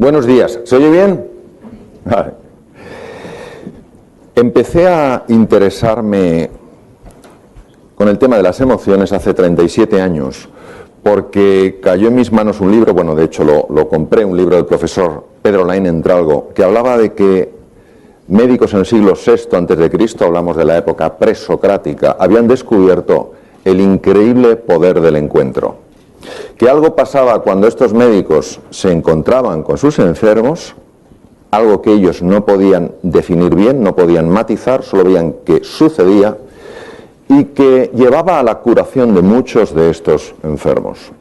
Buenos días, ¿se oye bien? Vale. Empecé a interesarme con el tema de las emociones hace 37 años, porque cayó en mis manos un libro, bueno, de hecho lo compré, un libro del profesor Pedro Laín Entralgo, que hablaba de que médicos en el siglo VI a.C., hablamos de la época presocrática, habían descubierto el increíble poder del encuentro. Que algo pasaba cuando estos médicos se encontraban con sus enfermos, algo que ellos no podían definir bien, no podían matizar, solo veían que sucedía y que llevaba a la curación de muchos de estos enfermos.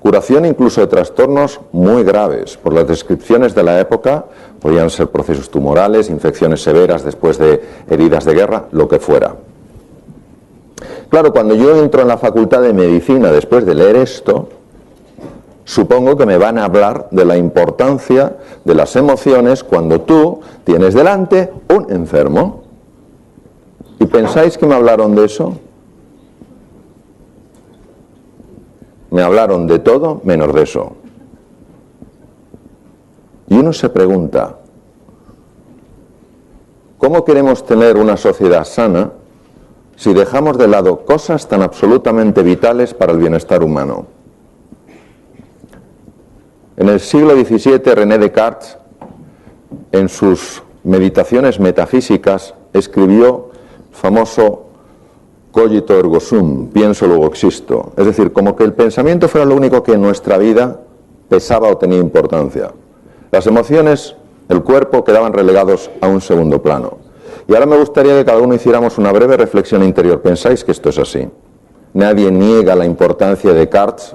Curación incluso de trastornos muy graves. Por las descripciones de la época, podían ser procesos tumorales, infecciones severas después de heridas de guerra, lo que fuera. Claro, cuando yo entro en la Facultad de Medicina después de leer esto, supongo que me van a hablar de la importancia de las emociones cuando tú tienes delante un enfermo. ¿Y pensáis que me hablaron de eso? Me hablaron de todo menos de eso. Y uno se pregunta, ¿cómo queremos tener una sociedad sana si dejamos de lado cosas tan absolutamente vitales para el bienestar humano? En el siglo XVII, René Descartes, en sus meditaciones metafísicas, escribió el famoso cogito ergo sum, pienso luego existo. Es decir, como que el pensamiento fuera lo único que en nuestra vida pesaba o tenía importancia. Las emociones, el cuerpo, quedaban relegados a un segundo plano. Y ahora me gustaría que cada uno hiciéramos una breve reflexión interior. ¿Pensáis que esto es así? Nadie niega la importancia de Descartes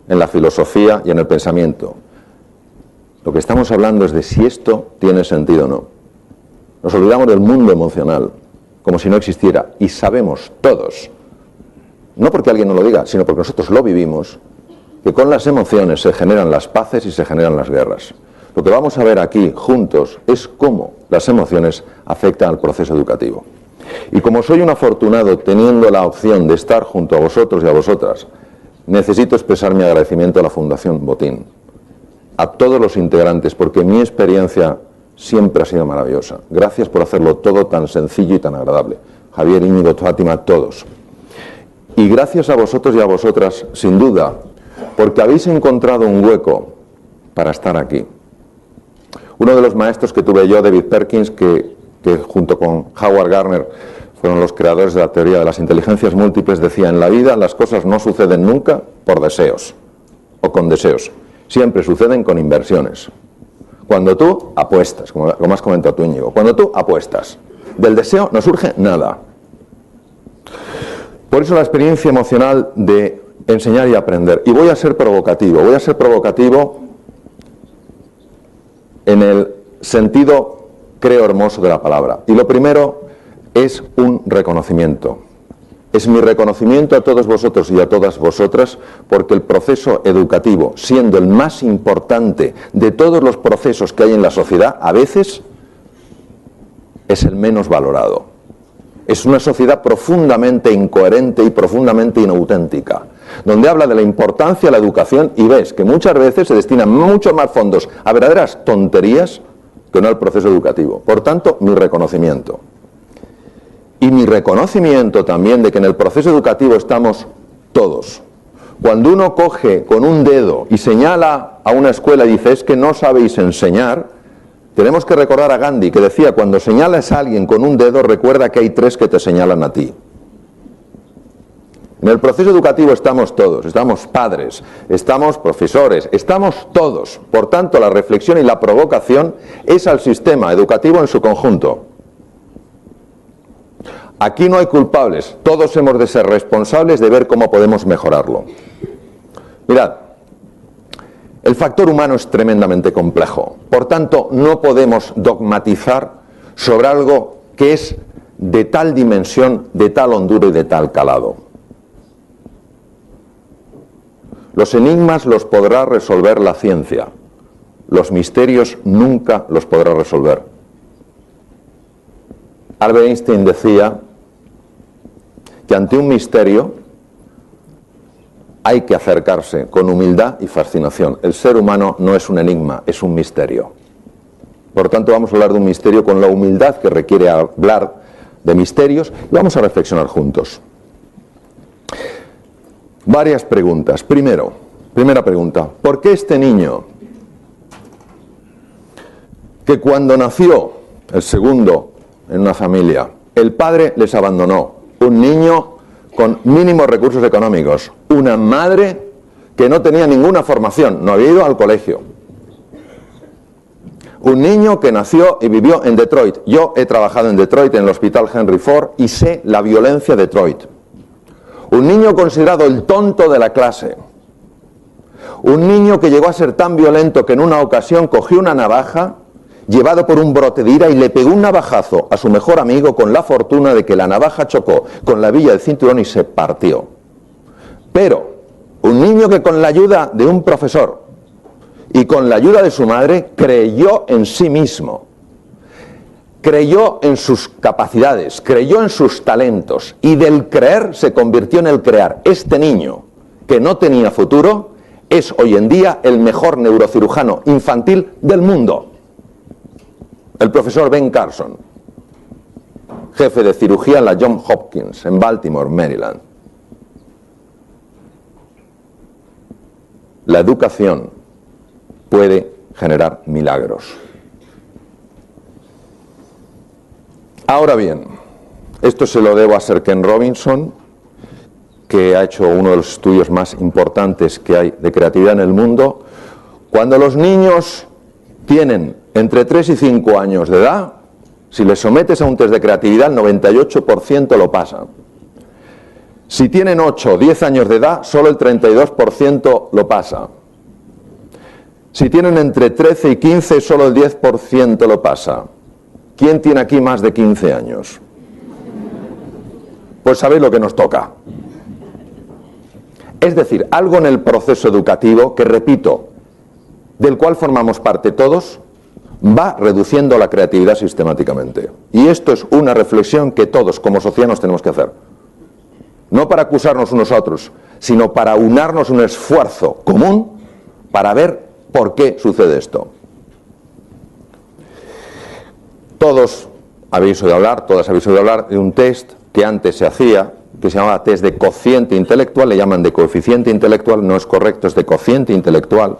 en la filosofía y en el pensamiento. Lo que estamos hablando es de si esto tiene sentido o no. Nos olvidamos del mundo emocional, como si no existiera, y sabemos todos, no porque alguien nos lo diga, sino porque nosotros lo vivimos, que con las emociones se generan las paces y se generan las guerras. Lo que vamos a ver aquí juntos es cómo las emociones afectan al proceso educativo. Y como soy un afortunado teniendo la opción de estar junto a vosotros y a vosotras, necesito expresar mi agradecimiento a la Fundación Botín, a todos los integrantes, porque mi experiencia siempre ha sido maravillosa. Gracias por hacerlo todo tan sencillo y tan agradable. Javier, Íñigo, Fátima, todos. Y gracias a vosotros y a vosotras, sin duda, porque habéis encontrado un hueco para estar aquí. Uno de los maestros que tuve yo, David Perkins, que junto con Howard Gardner fueron los creadores de la teoría de las inteligencias múltiples, decía, en la vida las cosas no suceden nunca por deseos o con deseos, siempre suceden con inversiones. Cuando tú apuestas, como has comentado tú, Íñigo, cuando tú apuestas, del deseo no surge nada. Por eso la experiencia emocional de enseñar y aprender. Y voy a ser provocativo en el sentido, creo, hermoso de la palabra. Y lo primero es un reconocimiento. Es mi reconocimiento a todos vosotros y a todas vosotras, porque el proceso educativo, siendo el más importante de todos los procesos que hay en la sociedad, a veces es el menos valorado. Es una sociedad profundamente incoherente y profundamente inauténtica, donde habla de la importancia de la educación y ves que muchas veces se destinan muchos más fondos a verdaderas tonterías que no al proceso educativo. Por tanto, mi reconocimiento. Y mi reconocimiento también de que en el proceso educativo estamos todos. Cuando uno coge con un dedo y señala a una escuela y dice, es que no sabéis enseñar, tenemos que recordar a Gandhi, que decía, cuando señalas a alguien con un dedo, recuerda que hay tres que te señalan a ti. En el proceso educativo estamos todos, estamos padres, estamos profesores, estamos todos. Por tanto, la reflexión y la provocación es al sistema educativo en su conjunto. Aquí no hay culpables, todos hemos de ser responsables de ver cómo podemos mejorarlo. Mirad, el factor humano es tremendamente complejo, por tanto no podemos dogmatizar sobre algo que es de tal dimensión, de tal hondura y de tal calado. Los enigmas los podrá resolver la ciencia, los misterios nunca los podrá resolver. Albert Einstein decía que ante un misterio hay que acercarse con humildad y fascinación. El ser humano no es un enigma, es un misterio. Por tanto, vamos a hablar de un misterio con la humildad que requiere hablar de misterios y vamos a reflexionar juntos. Varias preguntas. Primera pregunta, ¿por qué este niño, que cuando nació, el segundo en una familia, el padre les abandonó, un niño con mínimos recursos económicos, una madre que no tenía ninguna formación, no había ido al colegio, un niño que nació y vivió en Detroit? Yo he trabajado en Detroit, en el Hospital Henry Ford, y sé la violencia de Detroit. Un niño considerado el tonto de la clase. Un niño que llegó a ser tan violento que en una ocasión cogió una navaja, llevado por un brote de ira, y le pegó un navajazo a su mejor amigo con la fortuna de que la navaja chocó con la hebilla del cinturón y se partió. Pero un niño que con la ayuda de un profesor y con la ayuda de su madre creyó en sí mismo, creyó en sus capacidades, creyó en sus talentos, y del creer se convirtió en el crear. Este niño, que no tenía futuro, es hoy en día el mejor neurocirujano infantil del mundo. El profesor Ben Carson, jefe de cirugía en la Johns Hopkins, en Baltimore, Maryland. La educación puede generar milagros. Ahora bien, esto se lo debo a Sir Ken Robinson, que ha hecho uno de los estudios más importantes que hay de creatividad en el mundo. Cuando los niños tienen entre 3 y 5 años de edad, si les sometes a un test de creatividad, el 98% lo pasan. Si tienen 8 o 10 años de edad, solo el 32% lo pasa. Si tienen entre 13 y 15, solo el 10% lo pasa. ¿Quién tiene aquí más de 15 años? Pues sabéis lo que nos toca. Es decir, algo en el proceso educativo que, repito, del cual formamos parte todos, va reduciendo la creatividad sistemáticamente. Y esto es una reflexión que todos como sociedad nos tenemos que hacer. No para acusarnos unos a otros, sino para unarnos un esfuerzo común para ver ¿por qué sucede esto? Todas habéis oído hablar de un test que antes se hacía, que se llamaba test de cociente intelectual, le llaman de coeficiente intelectual, no es correcto, es de cociente intelectual,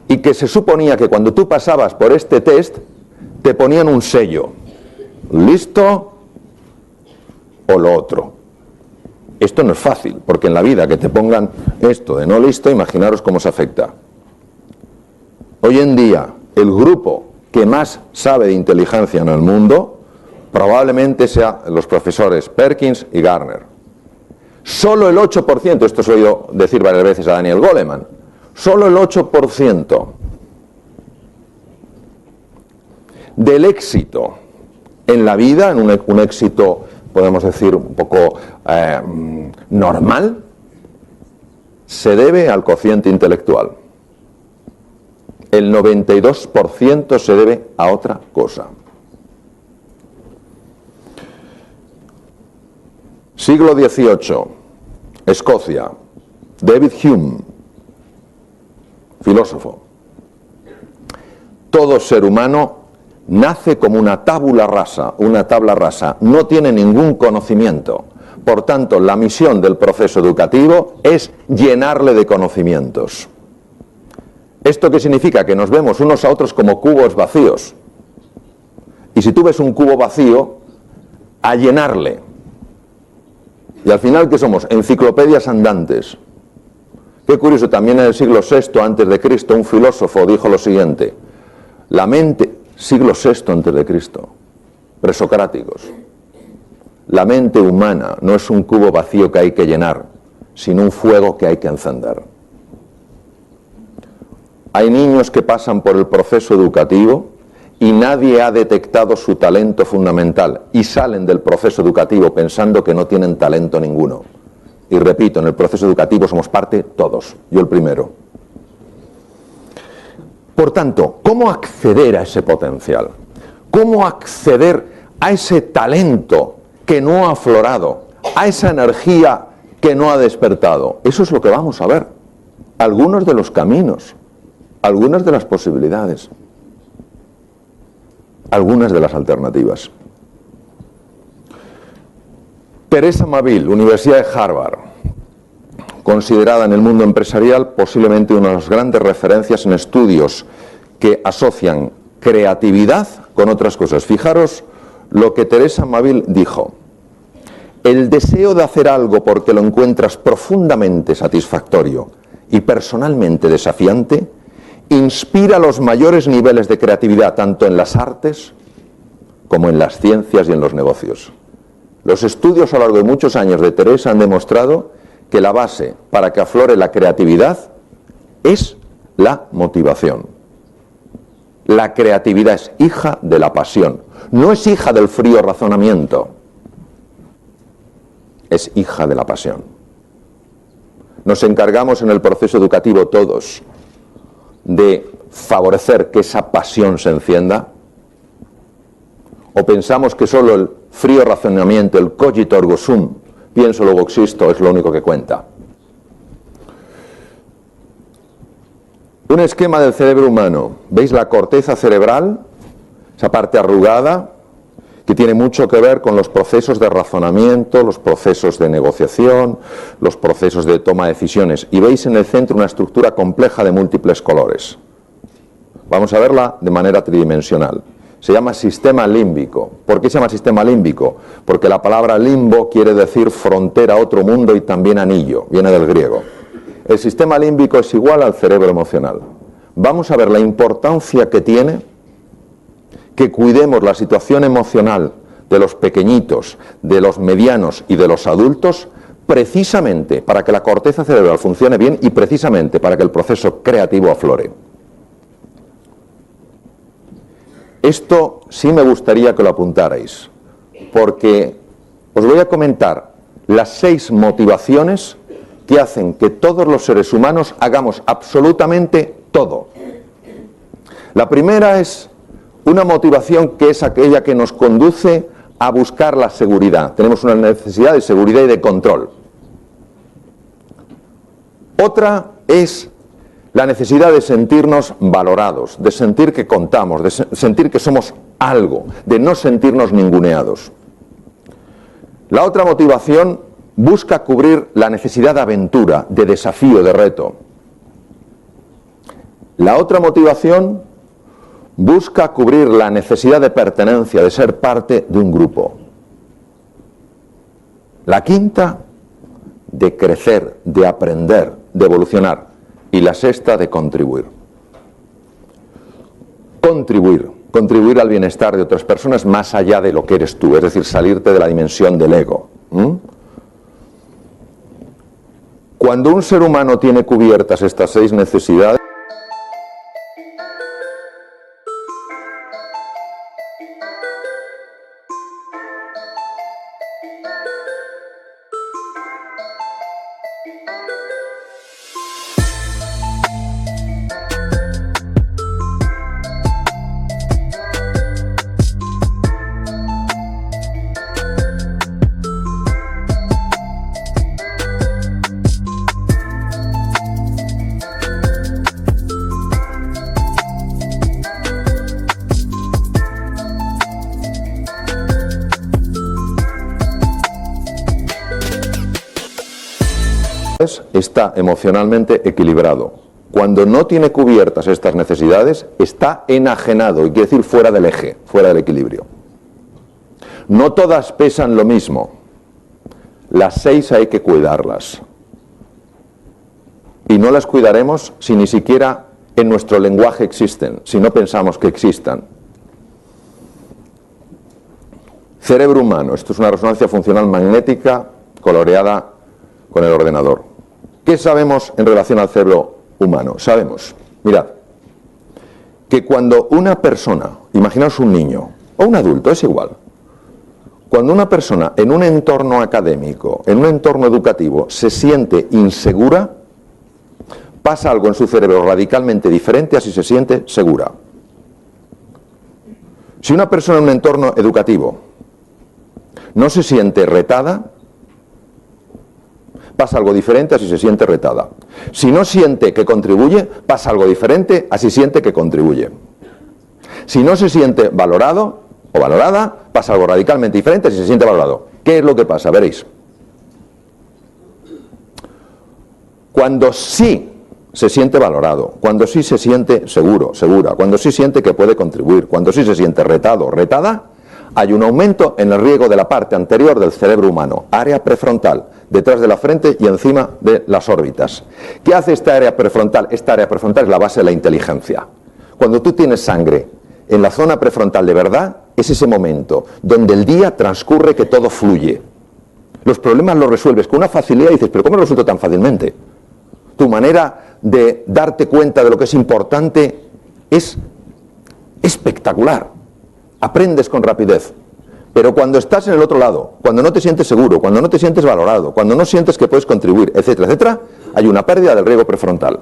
y que se suponía que cuando tú pasabas por este test, te ponían un sello, listo o lo otro. Esto no es fácil, porque en la vida que te pongan esto de no listo, imaginaros cómo se afecta. Hoy en día, el grupo que más sabe de inteligencia en el mundo probablemente sea los profesores Perkins y Garner. Solo el 8%, esto se lo he oído decir varias veces a Daniel Goleman, solo el 8% del éxito en la vida, en un éxito, podemos decir, un poco normal, se debe al cociente intelectual. El 92% se debe a otra cosa. Siglo XVIII, Escocia, David Hume, filósofo. Todo ser humano nace como una tabula rasa, no tiene ningún conocimiento. Por tanto, la misión del proceso educativo es llenarle de conocimientos. ¿Esto qué significa? Que nos vemos unos a otros como cubos vacíos. Y si tú ves un cubo vacío, a llenarle. Y al final, ¿qué somos? Enciclopedias andantes. Qué curioso, también en el siglo VI antes de Cristo, un filósofo dijo lo siguiente: la mente, siglo VI antes de Cristo, presocráticos, la mente humana no es un cubo vacío que hay que llenar, sino un fuego que hay que encender. Hay niños que pasan por el proceso educativo y nadie ha detectado su talento fundamental y salen del proceso educativo pensando que no tienen talento ninguno. Y repito, en el proceso educativo somos parte todos, yo el primero. Por tanto, ¿cómo acceder a ese potencial? ¿Cómo acceder a ese talento que no ha aflorado? A esa energía que no ha despertado? Eso es lo que vamos a ver. Algunos de los caminos, algunas de las posibilidades, algunas de las alternativas. Teresa Maville, Universidad de Harvard, considerada en el mundo empresarial posiblemente una de las grandes referencias en estudios que asocian creatividad con otras cosas. Fijaros lo que Teresa Maville dijo: el deseo de hacer algo porque lo encuentras profundamente satisfactorio y personalmente desafiante inspira los mayores niveles de creatividad tanto en las artes como en las ciencias y en los negocios. Los estudios a lo largo de muchos años de Teresa han demostrado que la base para que aflore la creatividad es la motivación. La creatividad es hija de la pasión, no es hija del frío razonamiento, es hija de la pasión. Nos encargamos en el proceso educativo todos de favorecer que esa pasión se encienda, o pensamos que solo el frío razonamiento, el cogito ergo sum, pienso luego existo, es lo único que cuenta. Un esquema del cerebro humano. ¿Veis la corteza cerebral? Esa parte arrugada, que tiene mucho que ver con los procesos de razonamiento, los procesos de negociación, los procesos de toma de decisiones. Y veis en el centro una estructura compleja de múltiples colores. Vamos a verla de manera tridimensional. Se llama sistema límbico. ¿Por qué se llama sistema límbico? Porque la palabra limbo quiere decir frontera a otro mundo y también anillo, viene del griego. El sistema límbico es igual al cerebro emocional. Vamos a ver la importancia que tiene que cuidemos la situación emocional de los pequeñitos, de los medianos y de los adultos, precisamente para que la corteza cerebral funcione bien y precisamente para que el proceso creativo aflore. Esto sí me gustaría que lo apuntarais, porque os voy a comentar las 6 motivaciones que hacen que todos los seres humanos hagamos absolutamente todo. La primera es una motivación que es aquella que nos conduce a buscar la seguridad. Tenemos una necesidad de seguridad y de control. Otra es la necesidad de sentirnos valorados, de sentir que contamos, de sentir que somos algo, de no sentirnos ninguneados. La otra motivación busca cubrir la necesidad de aventura, de desafío, de reto. La otra motivación busca cubrir la necesidad de pertenencia, de ser parte de un grupo. La quinta, de crecer, de aprender, de evolucionar. Y la sexta, de contribuir. Contribuir al bienestar de otras personas más allá de lo que eres tú, es decir, salirte de la dimensión del ego. Cuando un ser humano tiene cubiertas estas 6 necesidades, está emocionalmente equilibrado. Cuando no tiene cubiertas estas necesidades, está enajenado, y quiere decir fuera del eje, fuera del equilibrio. No todas pesan lo mismo. Las 6 hay que cuidarlas. Y no las cuidaremos si ni siquiera en nuestro lenguaje existen, si no pensamos que existan. Cerebro humano. Esto es una resonancia funcional magnética coloreada con el ordenador. ¿Qué sabemos en relación al cerebro humano? Sabemos, mirad, que cuando una persona, imaginaos un niño o un adulto, es igual, cuando una persona en un entorno académico, en un entorno educativo, se siente insegura, pasa algo en su cerebro radicalmente diferente a si se siente segura. Si una persona en un entorno educativo no se siente retada, pasa algo diferente a si se siente retada. Si no siente que contribuye, pasa algo diferente a si siente que contribuye. Si no se siente valorado o valorada, pasa algo radicalmente diferente a si se siente valorado. ¿Qué es lo que pasa? Veréis. Cuando sí se siente valorado, cuando sí se siente seguro, segura, cuando sí siente que puede contribuir, cuando sí se siente retado, retada, hay un aumento en el riego de la parte anterior del cerebro humano, área prefrontal, detrás de la frente y encima de las órbitas. ¿Qué hace esta área prefrontal? Esta área prefrontal es la base de la inteligencia. Cuando tú tienes sangre en la zona prefrontal de verdad, es ese momento donde el día transcurre que todo fluye. Los problemas los resuelves con una facilidad y dices, ¿pero cómo lo resuelto tan fácilmente? Tu manera de darte cuenta de lo que es importante es espectacular. Aprendes con rapidez. Pero cuando estás en el otro lado, cuando no te sientes seguro, cuando no te sientes valorado, cuando no sientes que puedes contribuir, etcétera, etcétera, hay una pérdida del riego prefrontal.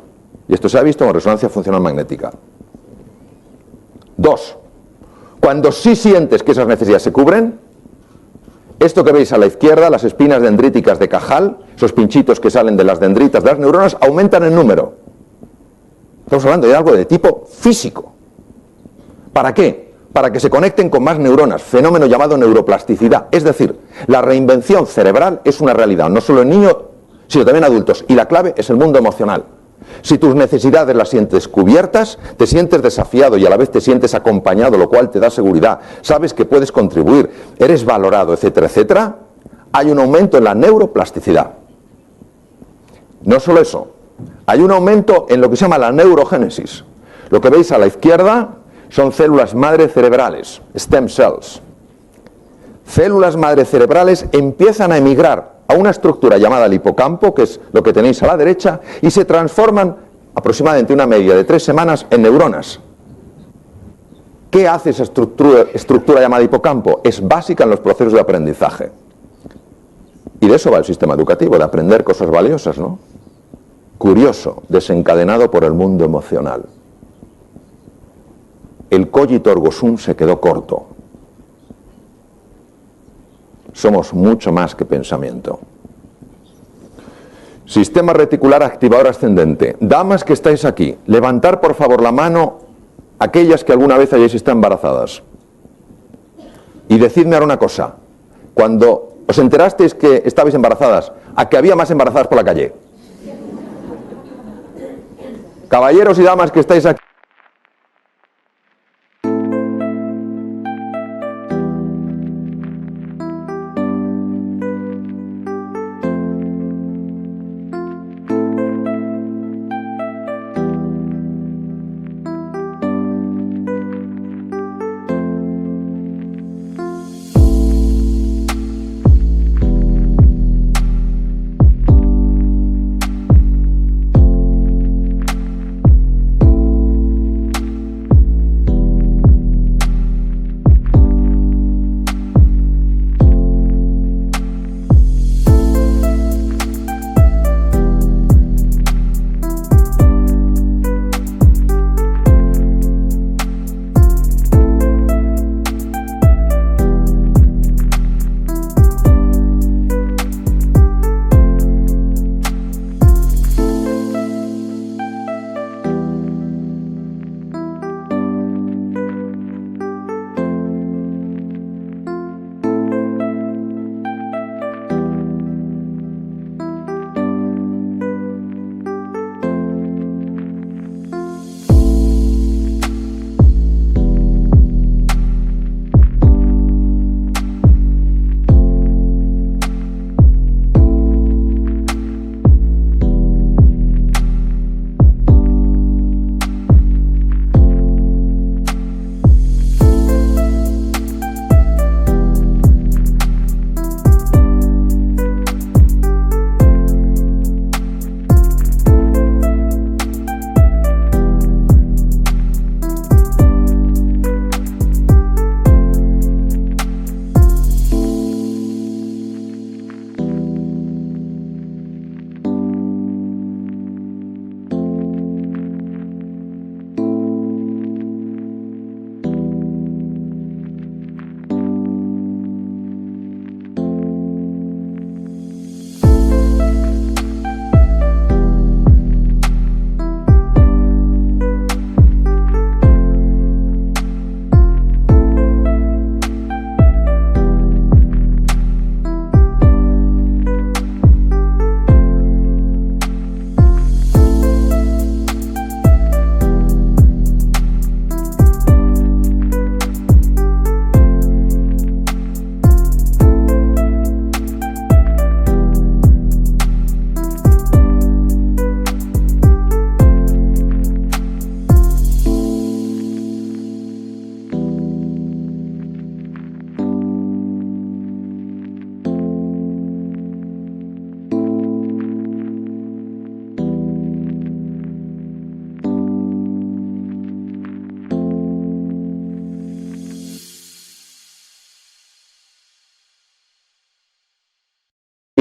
Y esto se ha visto en resonancia funcional magnética. 2. Cuando sí sientes que esas necesidades se cubren, esto que veis a la izquierda, las espinas dendríticas de Cajal, esos pinchitos que salen de las dendritas de las neuronas, aumentan en número. Estamos hablando de algo de tipo físico. ¿Para qué? Para que se conecten con más neuronas, fenómeno llamado neuroplasticidad. Es decir, la reinvención cerebral es una realidad, no solo en niños, sino también en adultos. Y la clave es el mundo emocional. Si tus necesidades las sientes cubiertas, te sientes desafiado y a la vez te sientes acompañado, lo cual te da seguridad, sabes que puedes contribuir, eres valorado, etcétera, etcétera, hay un aumento en la neuroplasticidad. No solo eso, hay un aumento en lo que se llama la neurogénesis. Lo que veis a la izquierda son células madre cerebrales, stem cells. Células madre cerebrales empiezan a emigrar a una estructura llamada el hipocampo, que es lo que tenéis a la derecha, y se transforman aproximadamente una media de 3 semanas en neuronas. ¿Qué hace esa estructura llamada hipocampo? Es básica en los procesos de aprendizaje. Y de eso va el sistema educativo, de aprender cosas valiosas, ¿no? Curioso, desencadenado por el mundo emocional. El cogito ergo sum se quedó corto. Somos mucho más que pensamiento. Sistema reticular activador ascendente. Damas que estáis aquí, levantar por favor la mano aquellas que alguna vez hayáis estado embarazadas. Y decidme ahora una cosa. Cuando os enterasteis que estabais embarazadas, ¿a que había más embarazadas por la calle? Caballeros y damas que estáis aquí.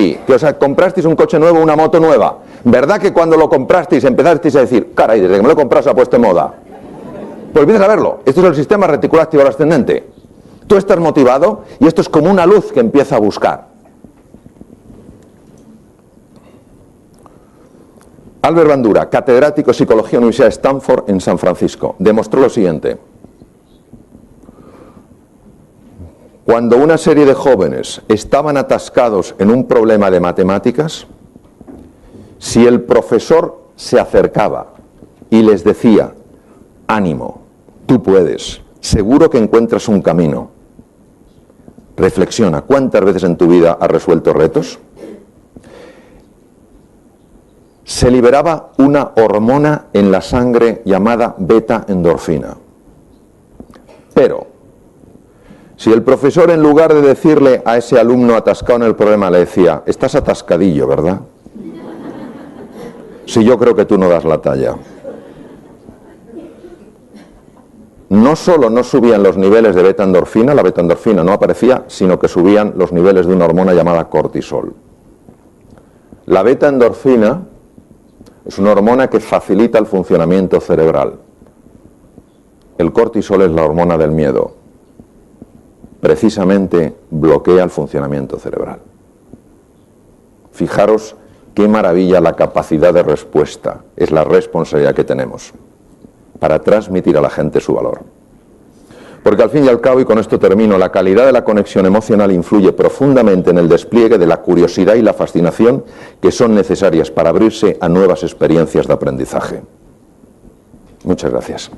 aquí, que os comprasteis un coche nuevo, una moto nueva. ¿Verdad que cuando lo comprasteis empezasteis a decir, caray, desde que me lo he comprado se ha puesto en moda? Pues empiezas a verlo. Esto es el sistema reticular activador ascendente. Tú estás motivado y esto es como una luz que empieza a buscar. Albert Bandura, catedrático de Psicología en la Universidad de Stanford en San Francisco, demostró lo siguiente. Cuando una serie de jóvenes estaban atascados en un problema de matemáticas, si el profesor se acercaba y les decía, ánimo, tú puedes, seguro que encuentras un camino. Reflexiona, ¿cuántas veces en tu vida has resuelto retos? Se liberaba una hormona en la sangre llamada beta-endorfina. Pero, si el profesor en lugar de decirle a ese alumno atascado en el problema le decía, estás atascadillo, ¿verdad? Si yo creo que tú no das la talla. No solo no subían los niveles de beta-endorfina, la beta-endorfina no aparecía, sino que subían los niveles de una hormona llamada cortisol. La beta-endorfina es una hormona que facilita el funcionamiento cerebral. El cortisol es la hormona del miedo. Precisamente bloquea el funcionamiento cerebral. Fijaros qué maravilla la capacidad de respuesta, es la responsabilidad que tenemos para transmitir a la gente su valor. Porque al fin y al cabo, y con esto termino, la calidad de la conexión emocional influye profundamente en el despliegue de la curiosidad y la fascinación que son necesarias para abrirse a nuevas experiencias de aprendizaje. Muchas gracias.